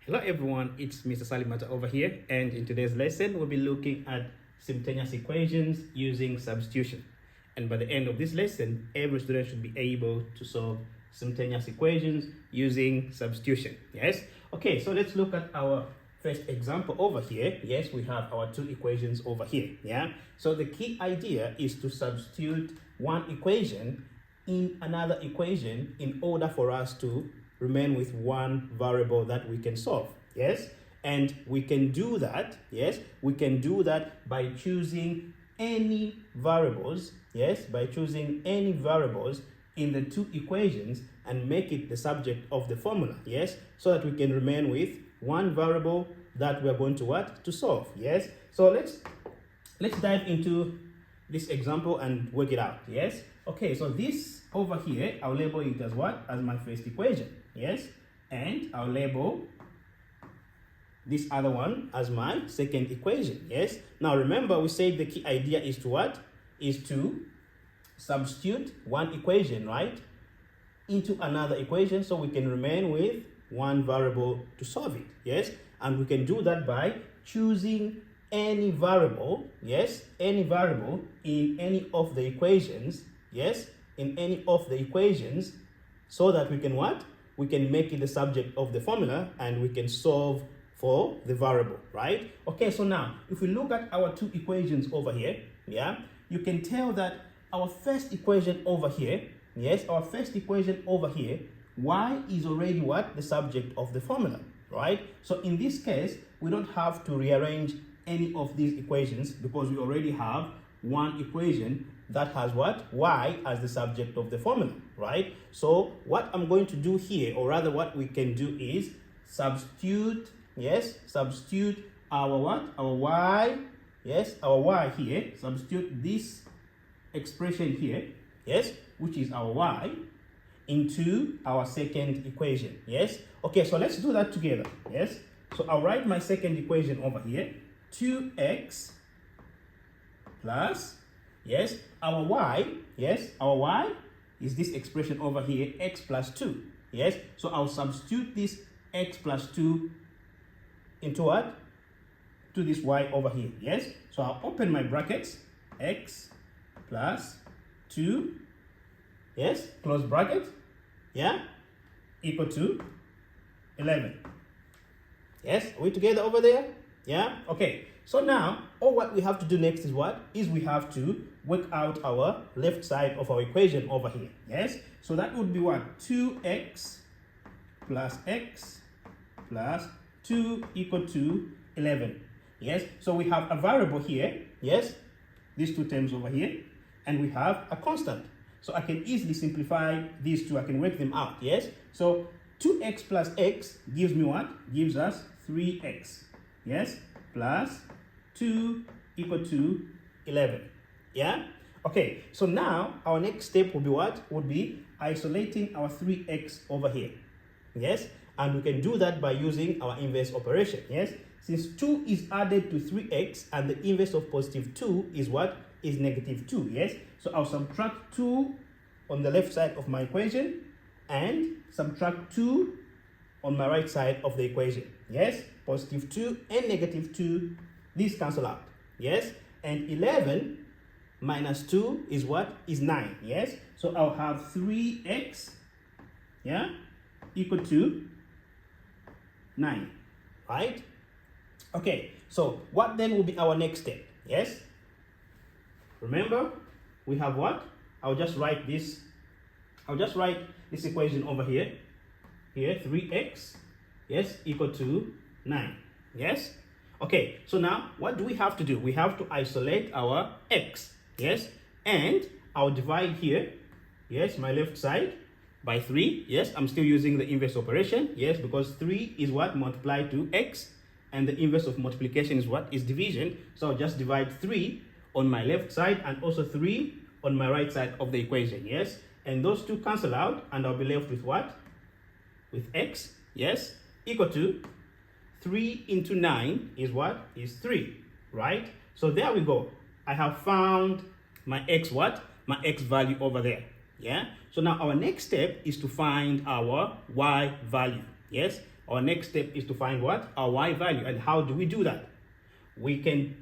Hello everyone, it's Mr. Salimata over here, and in today's lesson we'll be looking at simultaneous equations using substitution. And by the end of this lesson, every student should be able to solve simultaneous equations using substitution. Yes? Okay, so let's look at our first example over here. Yes, we have our two equations over here. Yeah? So the key idea is to substitute one equation in another equation in order for us to remain with one variable that we can solve. Yes, and we can do that. Yes, we can do that by choosing any variables. Yes, by choosing any variables in the two equations and make it the subject of the formula. Yes, so that we can remain with one variable that we are going to solve. Yes, so let's dive into this example and work it out. Yes, okay, so this over here, I'll label it as what? As my first equation. Yes, and I'll label this other one as my second equation. Yes, now remember we said the key idea is to what? Is to substitute one equation, right, into another equation so we can remain with one variable to solve it. Yes, and we can do that by choosing any variable. Yes, any variable in any of the equations. Yes, in any of the equations, so that we can what? We can make it the subject of the formula and we can solve for the variable, right? Okay, so now if we look at our two equations over here, yeah, you can tell that our first equation over here, yes, our first equation over here, y is already what? The subject of the formula, right? So in this case, we don't have to rearrange any of these equations because we already have one equation that has what? Y as the subject of the formula, right? So what I'm going to do here, or rather what we can do is substitute, yes, substitute our what? Our Y, yes, our Y here, substitute this expression here, yes, which is our Y, into our second equation. Yes, okay, so let's do that together. Yes, so I'll write my second equation over here, 2x plus, yes, our y, yes, our y is this expression over here, x plus 2. Yes, so I'll substitute this x plus 2 into what? To this y over here. Yes, so I'll open my brackets, x plus 2, yes, close bracket, yeah, equal to 11. Yes, are we together over there? Yeah, okay. So now, all what we have to do next is what? Is we have to work out our left side of our equation over here. Yes, so that would be what? 2x plus x plus 2 equal to 11. Yes, so we have a variable here. Yes, these two terms over here, and we have a constant. So I can easily simplify these two. I can work them out. Yes, so 2x plus x gives me what? Gives us 3x. Yes, plus 2 equal to 11. Yeah, okay, so now our next step will be what? Would be isolating our 3x over here. Yes, and we can do that by using our inverse operation. Yes, since 2 is added to 3x and the inverse of positive 2 is what? Is negative 2. Yes, so I'll subtract 2 on the left side of my equation and subtract 2 on my right side of the equation. Yes, positive 2 and negative 2, these cancel out. Yes, and 11 minus 2 is what? Is 9. Yes, so I'll have 3x, yeah, equal to 9, right? Okay, so what then will be our next step? Yes, remember we have what? I'll just write this equation over here, 3x, yes, equal to 9. Yes, okay, so now what do we have to do? We have to isolate our x. Yes, and I'll divide here, yes, my left side by 3. Yes, I'm still using the inverse operation. Yes, because 3 is what? Multiplied to x, and the inverse of multiplication is what? Is division. So I'll just divide 3 on my left side and also 3 on my right side of the equation. Yes, and those two cancel out and I'll be left with what? With x, yes, equal to 3 into 9 is what? Is 3, right? So there we go. I have found my x what? My x value over there. Yeah, so now our next step is to find our y value. Yes, our next step is to find what? Our y value. And how do we do that? We can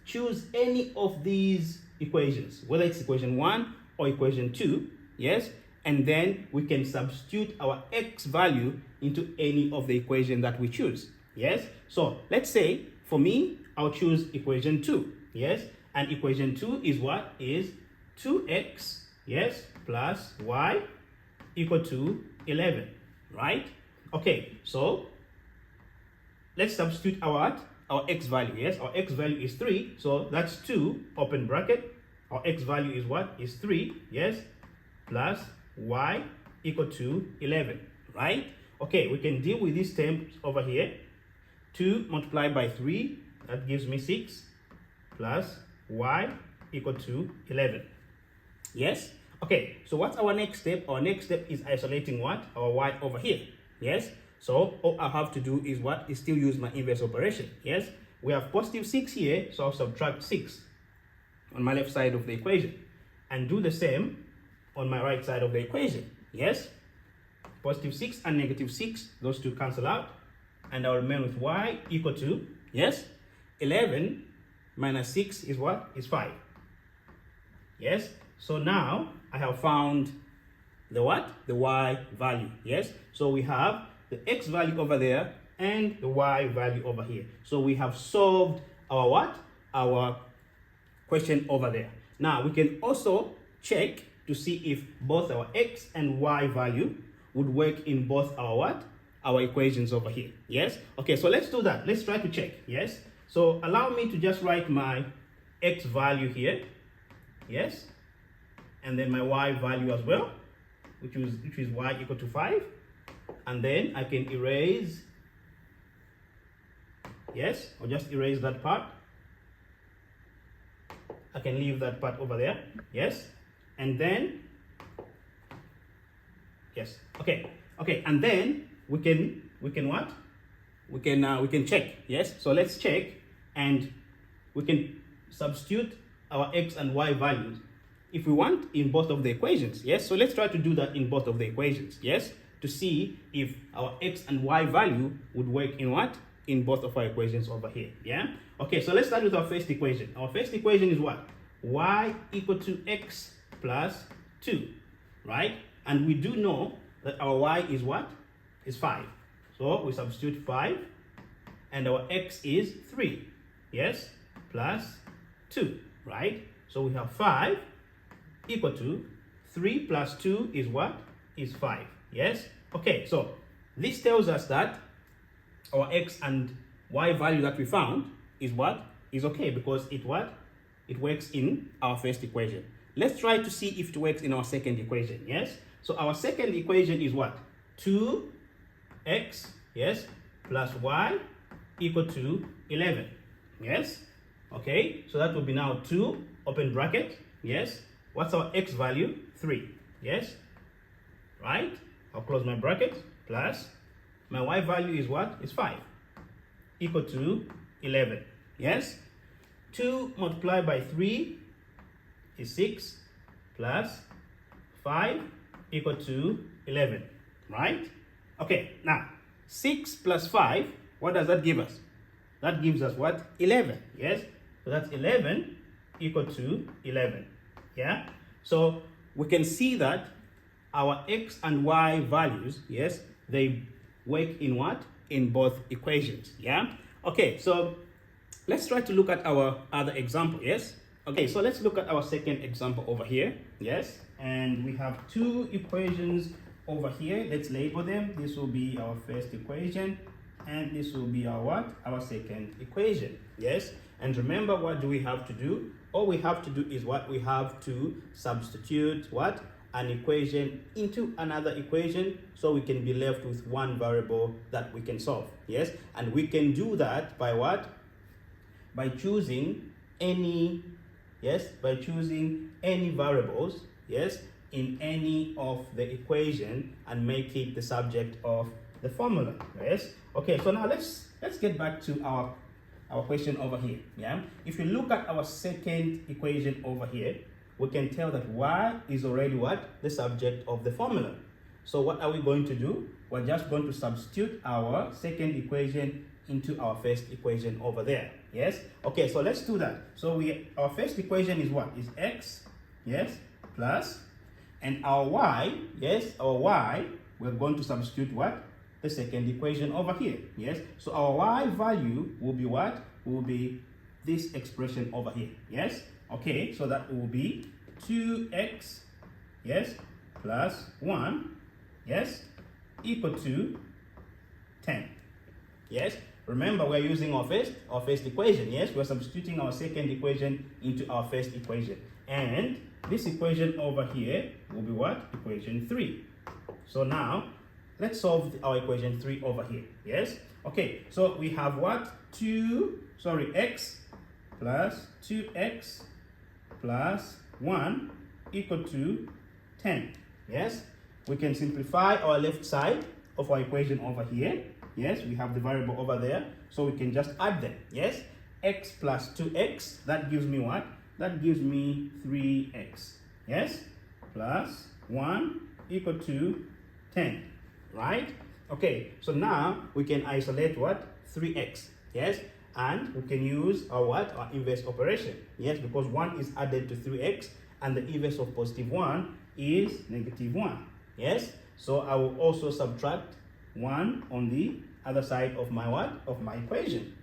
choose any of these equations, whether it's equation 1 or equation 2, yes? And then we can substitute our x value into any of the equation that we choose, yes? So let's say, for me, I'll choose equation 2, yes? And equation 2 is what? Is 2x, yes, plus y equal to 11, right? Okay, so let's substitute our x value, yes? Our x value is 3, so that's 2, open bracket. Our x value is what? Is 3, yes? Plus y equal to 11, right? Okay, we can deal with these terms over here. 2 multiplied by 3, that gives me 6, plus y equal to 11, yes? Okay, so what's our next step? Our next step is isolating what? Our y over here, yes? So all I have to do is what? Is still use my inverse operation, yes? We have positive 6 here, so I'll subtract 6 on my left side of the equation and do the same on my right side of the equation, yes? Positive 6 and negative 6, those two cancel out, and I'll remain with y equal to, yes? 11 minus 6 is what? Is 5, yes? So now I have found the what? The y value, yes? So we have the x value over there and the y value over here. So we have solved our what? Our question over there. Now we can also check to see if both our x and y value would work in both our what? Our equations over here, yes? Okay, so let's do that. Let's try to check, yes? So allow me to just write my x value here, yes? And then my y value as well, which is y equal to 5. And then I can erase, yes, or just erase that part. I can leave that part over there, yes. And then, yes, okay, and then we can what? We can check, yes. So let's check, and we can substitute our x and y values if we want in both of the equations, yes. So let's try to do that in both of the equations, yes, to see if our x and y value would work in what? In both of our equations over here, yeah. Okay, so let's start with our first equation. Our first equation is what? Y equal to x plus 2, right? And we do know that our y is what? Is 5. So we substitute 5, and our x is 3, yes, plus 2, right? So we have 5 equal to 3 plus 2 is what? Is 5, yes? Okay, so this tells us that our x and y value that we found is what? Is okay, because it what? It works in our first equation. Let's try to see if it works in our second equation, yes? So our second equation is what? 2x, yes, plus y equal to 11, yes? Okay, so that will be now 2, open bracket, yes? What's our x value? 3, yes? Right? I'll close my bracket, plus my y value is what? Is 5, equal to 11, yes? 2 multiplied by 3 is 6, plus 5 equal to 11, right? Okay, now 6 plus 5, what does that give us? That gives us what? 11, yes? So that's 11 equal to 11, yeah? So we can see that our x and y values, yes, they work in what? In both equations, yeah? Okay, so let's try to look at our other example, yes? Okay, so let's look at our second example over here, yes? And we have two equations over here. Let's label them. This will be our first equation, and this will be our what? Our second equation, yes? And remember, what do we have to do? All we have to do is what? We have to substitute what? An equation into another equation, so we can be left with one variable that we can solve, yes? And we can do that by what? By choosing any, yes, by choosing any variables, yes, in any of the equation and make it the subject of the formula, yes? Okay, so now let's get back to our question over here, yeah? If you look at our second equation over here, we can tell that y is already what? The subject of the formula. So what are we going to do? we're just going to substitute our second equation into our first equation over there. Yes? Okay, so let's do that. So our first equation is what? Is x, yes, plus, and our y, yes, our y, we're going to substitute what? The second equation over here. Yes? So our y value will be what? Will be this expression over here. Yes? Okay, so that will be 2x, yes, plus 1, yes, equal to 10. Yes? Remember, we're using our first equation. Yes, we're substituting our second equation into our first equation. And this equation over here will be what? Equation 3. So now, let's solve our equation 3 over here. Yes? Okay, so we have what? X plus 2x plus 1 equal to 10. Yes? We can simplify our left side of our equation over here. Yes, we have the variable over there, so we can just add them. Yes, x plus 2x, that gives me what? That gives me 3x. Yes, plus 1 equal to 10, right? Okay, so now we can isolate what? 3x. Yes, and we can use our what? Our inverse operation. Yes, because 1 is added to 3x, and the inverse of positive 1 is negative 1. Yes, so I will also subtract 1 on the other side of my what? Of my equation.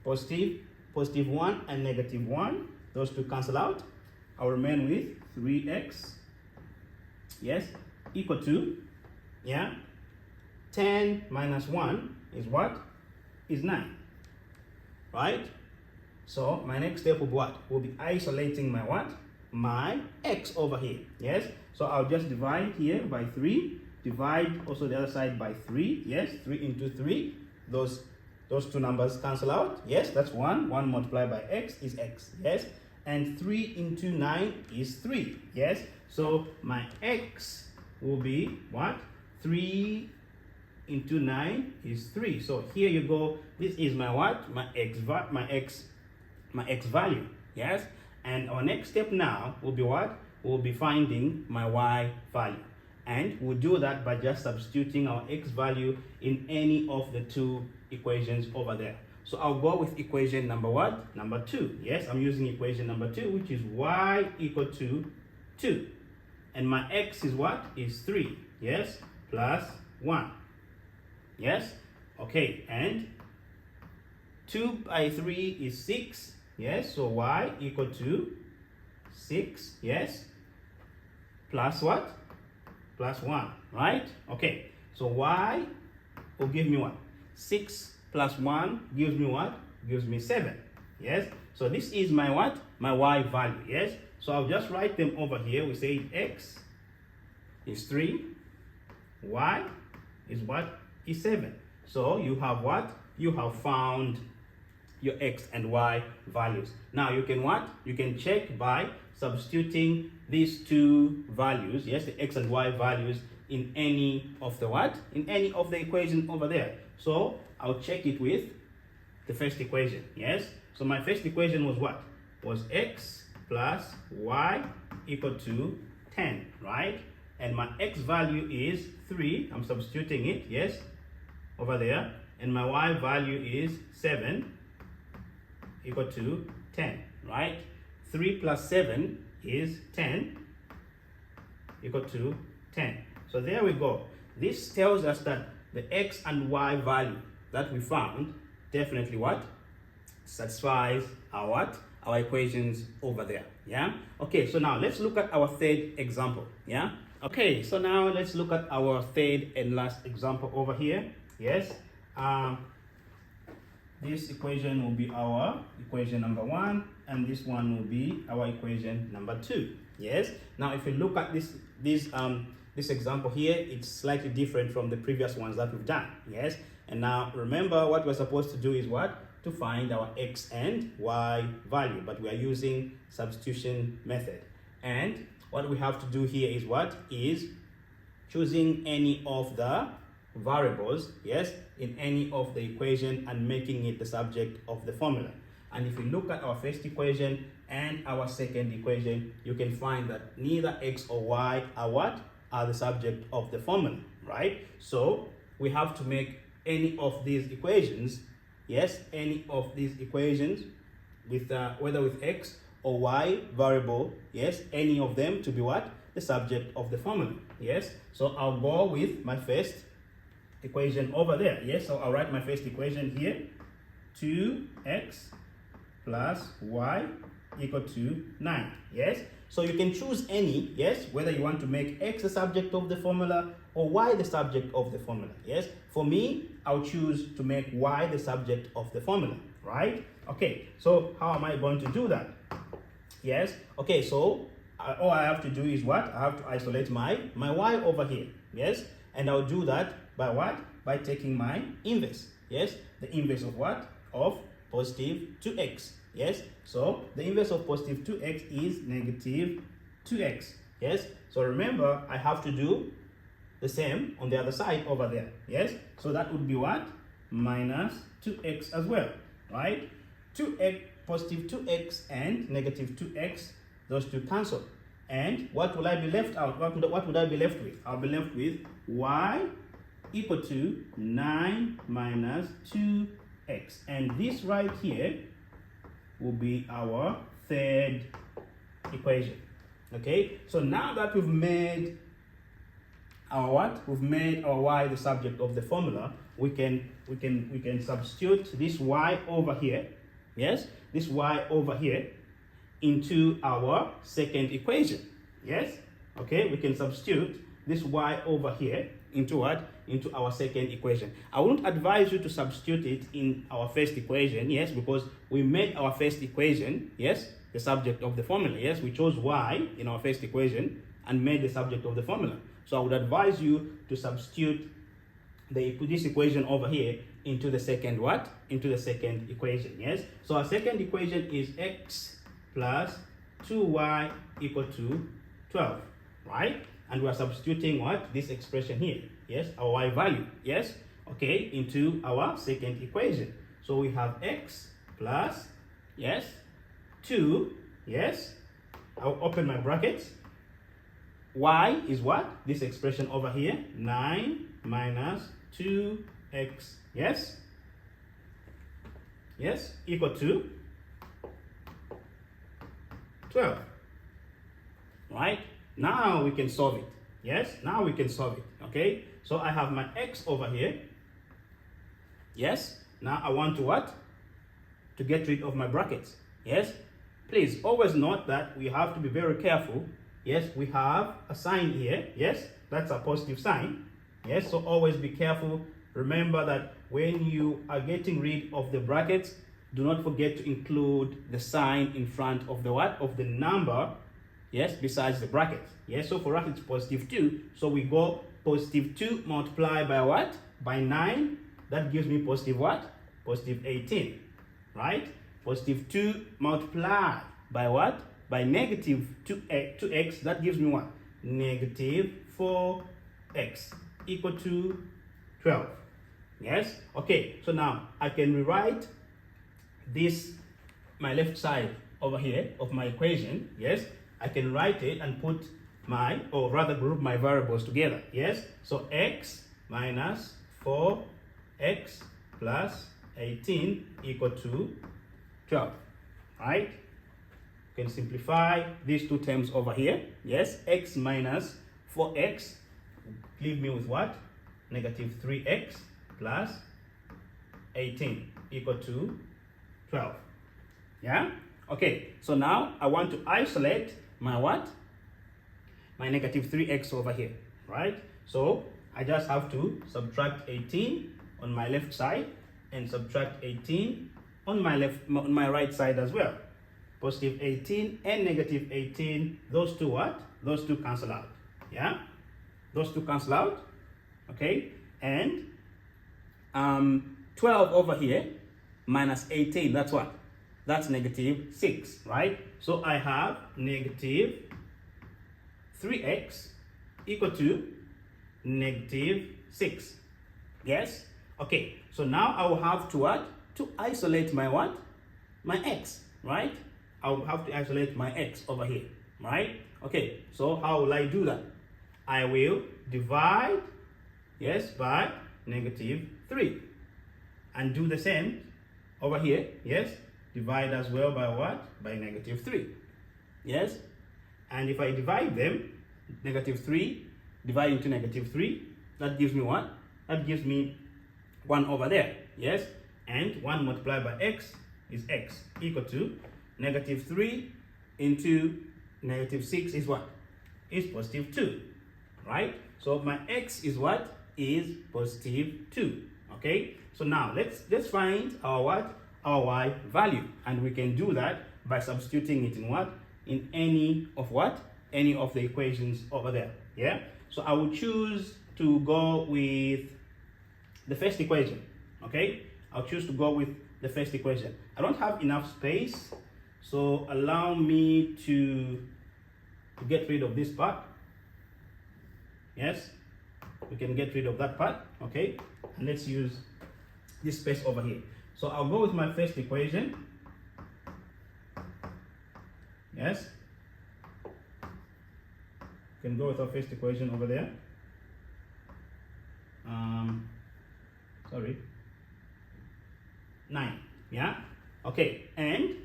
Positive 1 and negative 1, those two cancel out. I'll remain with 3x, yes, equal to, yeah, 10 minus 1 is what? Is 9, right? So my next step will be what? Will be isolating my what? My x over here, yes? So I'll just divide here by 3, divide also the other side by 3, yes, 3 into 3, those two numbers cancel out, yes, that's 1 multiplied by x is x, yes, and 3 into 9 is 3, yes, so my x will be what? 3 into 9 is 3, so here you go, this is my what? My x value, yes, and our next step now will be what? We'll be finding my y value. And we'll do that by just substituting our x value in any of the two equations over there. So I'll go with equation number what? Number 2. Yes, I'm using equation number 2, which is y equal to 2. And my x is what? Is 3. Yes, plus 1. Yes, okay, and 2 by 3 is 6. Yes, so y equal to 6. Yes, plus what? Plus 1, right? Okay, so y will give me what? 6 plus 1 gives me what? Gives me 7. Yes, so this is my what? My y value. Yes, so I'll just write them over here. We say x is 3, y is what? Is 7. So you have what? You have found your x and y values. Now you can what? You can check by substituting these two values, yes, the x and y values, in any of the what? In any of the equation over there. So I'll check it with the first equation, yes? So my first equation was what? Was x plus y equal to 10, right? And my x value is 3, I'm substituting it, yes, over there. And my y value is 7 equal to 10, right? 3 plus 7 is 10 equal to 10. So there we go. This tells us that the x and y value that we found definitely what? Satisfies our what? Our equations over there. Yeah? Okay, so now let's look at our third example. Yeah? Okay, so now let's look at our third and last example over here. Yes? This equation will be our equation number 1, and this one will be our equation number 2. Yes. Now, if you look at this example here, it's slightly different from the previous ones that we've done. Yes. And now remember, what we're supposed to do is what? To find our x and y value, but we are using substitution method. And what we have to do here is what? Is choosing any of the variables, yes, in any of the equation and making it the subject of the formula. And if you look at our first equation and our second equation, you can find that neither x or y are what? Are the subject of the formula, right? So we have to make any of these equations, yes, any of these equations with whether with x or y variable, yes, any of them to be what? The subject of the formula, yes. So I'll go with my first equation over there, yes. So I'll write my first equation here, 2x plus y equal to 9, yes. So you can choose any, yes, whether you want to make x the subject of the formula or y the subject of the formula, yes. For me, I'll choose to make y the subject of the formula, right? Okay, so how am I going to do that? Yes, okay, so all I have to do is what? I have to isolate my y over here, yes. And I'll do that by what? By taking my inverse, yes. The inverse of what? Of positive 2x, yes. So the inverse of positive 2x is negative 2x, yes. So remember, I have to do the same on the other side over there, yes. So that would be what? Minus 2x as well, right? 2x, positive 2x and negative 2x, those two cancel. And what will I be left out? What would I be left with? I'll be left with y equal to 9 minus 2x. And this right here will be our third equation. Okay, so now that we've made our what? We've made our y the subject of the formula, we can substitute this y over here, yes, this y over here into our second equation, yes. Okay, we can substitute this y over here into what? Into our second equation. I wouldn't advise you to substitute it in our first equation, yes, because we made our first equation, yes, the subject of the formula, yes. We chose y in our first equation and made the subject of the formula. So I would advise you to substitute this equation over here into the second what? Into the second equation, yes. So our second equation is x plus 2y equal to 12, right? And we are substituting what? This expression here, yes, our y value, yes, okay, into our second equation. So we have x plus, yes, 2, yes, I'll open my brackets. Y is what? This expression over here, 9 minus 2x, yes, yes, equal to 12, right? Now we can solve it, yes, now we can solve it, okay? So I have my x over here, yes. Now I want to what? To get rid of my brackets, yes. Please always note that we have to be very careful. Yes, we have a sign here, yes, that's a positive sign, yes. So always be careful. Remember that when you are getting rid of the brackets, do not forget to include the sign in front of the what? Of the number, yes, besides the brackets, yes. So for us it's positive 2, so we go positive 2 multiplied by what? By 9, that gives me positive what? Positive 18, right? Positive 2 multiplied by what? By negative 2x, that gives me what? Negative 4x equal to 12, yes. Okay, so now I can rewrite this, my left side over here of my equation, yes. I can write it and put my, or rather group my variables together, yes. So x minus 4x plus 18 equal to 12, right? You can simplify these two terms over here, yes. X minus 4x leave me with what? Negative 3x plus 18 equal to 12, yeah. Okay, so now I want to isolate my what? My negative 3x over here, right? So I just have to subtract 18 on my left side and subtract 18 on my right side as well. Positive 18 and negative 18, those two what? Those two cancel out, yeah? Those two cancel out, okay? And 12 over here minus 18, that's what? That's negative 6, right? So I have negative 3x equal to negative 6, yes? Okay, so now I will have to what? To isolate my what? My x, right? I will have to isolate my x over here, right? Okay, so how will I do that? I will divide, yes, by negative 3. And do the same over here. Yes, divide as well by what? By negative 3. Yes, and if I divide them, negative 3 divide into negative 3, that gives me what? That gives me 1 over there. Yes, and 1 multiplied by x is x, equal to negative 3 into negative 6 is what? Is positive 2, right? So my x is what? Is positive 2. Okay, so now let's find our what? Our y value, and we can do that by substituting it in what? In any of what? Any of the equations over there. Yeah, so I will choose to go with the first equation. Okay, I'll choose to go with the first equation. I don't have enough space, so allow me to get rid of this part. Yes, we can get rid of that part. Okay, and let's use this space over here. So I'll go with my first equation. Yes, we can go with our first equation over there. Sorry, 9. Yeah, okay, and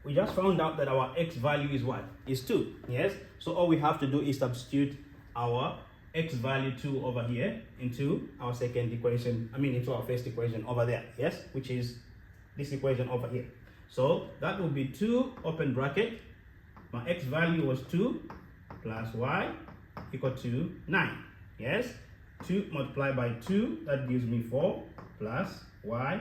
we just found out that our x value is what? Is 2. Yes, so all we have to do is substitute our x value 2 over here into our second equation, into our first equation over there. Yes, which is this equation over here. So that will be 2 open bracket, my x value was 2 plus y equal to 9. Yes, 2 multiplied by 2, that gives me 4 plus y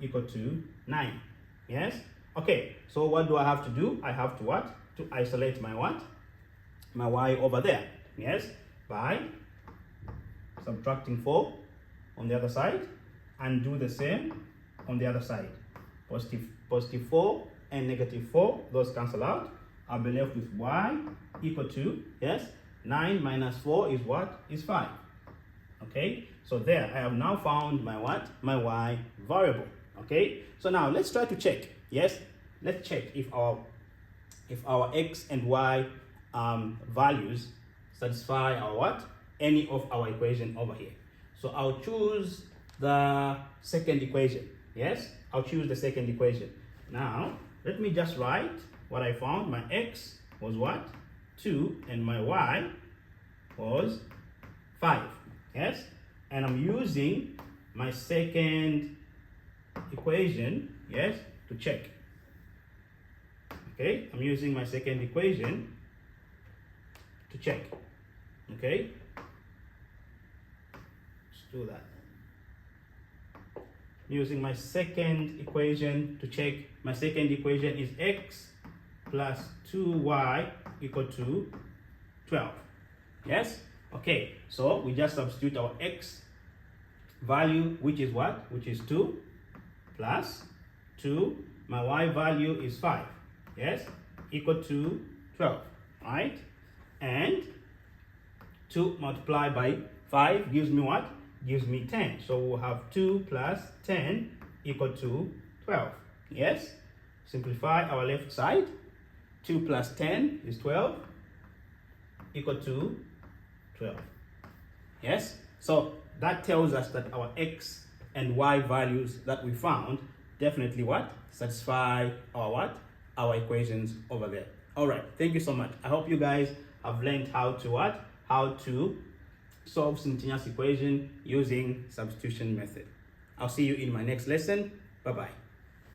equal to 9. Yes, okay, so what do I have to do? I have to what? To isolate my what? My y over there. Yes, by subtracting 4 on the other side, and do the same on the other side. Positive 4 and negative 4, those cancel out. I'll be left with y equal to, yes, 9 minus 4 is what? Is 5. Okay, so there I have now found my what? My y variable. Okay, so now let's try to check. Yes, let's check if our x and y values satisfy our what? Any of our equation over here. So I'll choose the second equation. Yes, I'll choose the second equation. Now let me just write what I found. My x was what? 2, and my y was 5. Yes, and I'm using my second equation, yes, to check. Okay, I'm using my second equation to check. Okay, let's do that. Using my second equation to check. My second equation is x plus 2y equal to 12. Yes, okay, so we just substitute our x value, which is what? Which is 2 plus 2. My y value is 5. Yes, equal to 12. Right, and 2 multiplied by 5 gives me what? Gives me 10. So we'll have 2 plus 10 equal to 12. Yes, simplify our left side. 2 plus 10 is 12, equal to 12. Yes, so that tells us that our x and y values that we found definitely what? Satisfy our what? Our equations over there. All right, thank you so much. I hope you guys have learned how to what? How to solve simultaneous equation using substitution method. I'll see you in my next lesson. Bye-bye.